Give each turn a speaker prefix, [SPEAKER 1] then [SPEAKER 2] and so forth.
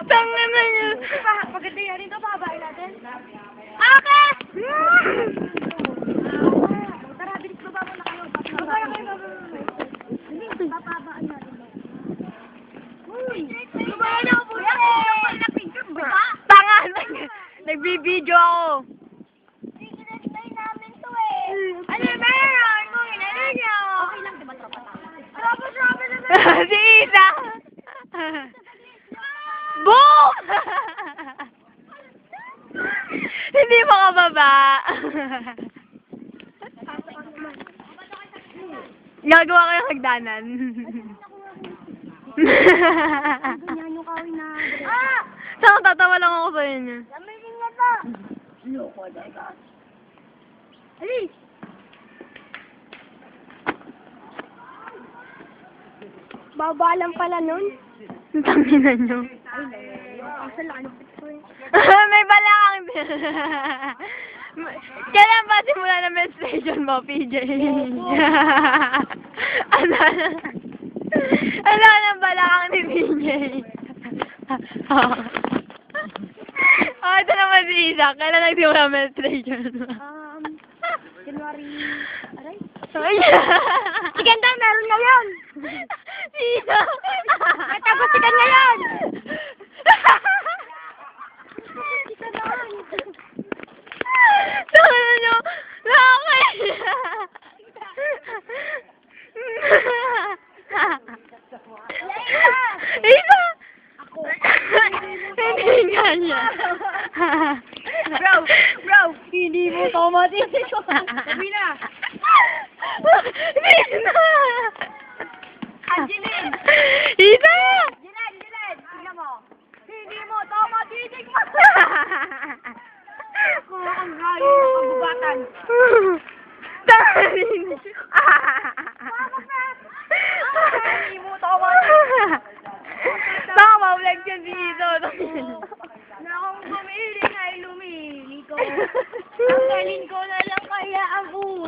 [SPEAKER 1] Tanga na yun.
[SPEAKER 2] Paganda yan ito, pababain natin.
[SPEAKER 1] Okay!
[SPEAKER 2] Tara, bilis baba mo na kayo. Baba na kayo, baba. Bilis, papabaan natin. Uy! Baba na ako po yan.
[SPEAKER 1] Tanga! Nagbibideo ako.
[SPEAKER 2] Ikinantay namin to eh. Ano meron? Kung inano nyo. Okay lang, diba tropa namin? Tropa na
[SPEAKER 1] Si Isa! Boom! Hindi makababa. Gagawa kayo hagdanan.
[SPEAKER 2] Yan yung kawin na.
[SPEAKER 1] Saan tatawa lang ako sa inyo.
[SPEAKER 2] Lamitin nga to. Loko, daga. Alis! Baba lang pala nun.
[SPEAKER 1] Ang tanginan nyo.
[SPEAKER 2] Asa lang, ko eh.
[SPEAKER 1] May balakang. Kailan ba simula na menstruation mo, PJ? Ano ng balakang ni PJ? Oh, ito naman si Isa. Kailan nagsimula menstruation mo?
[SPEAKER 2] January... Aray?
[SPEAKER 1] Si
[SPEAKER 2] Ganda, meron ngayon!
[SPEAKER 1] Si Isa!
[SPEAKER 2] Natapos si Ganda ngayon! Isa naman!
[SPEAKER 1] Tama nyo! Nakakaya! Isa!
[SPEAKER 2] Ako!
[SPEAKER 1] Hindi nga niya.
[SPEAKER 2] Bro! Hindi mo tomati! Sabi na!
[SPEAKER 1] Isa!
[SPEAKER 2] Angeline!
[SPEAKER 1] Isa!
[SPEAKER 2] Jiren! Tingnan mo! Hindi mo tomati! Ako ang rayo ng pagubatan!
[SPEAKER 1] Tarin!
[SPEAKER 2] Hindi mo tomati!
[SPEAKER 1] Tama, vlog yan si Iso.
[SPEAKER 2] Na akong gumiling ay lumili ko. Ang galing ko na lang kaya ang ulo.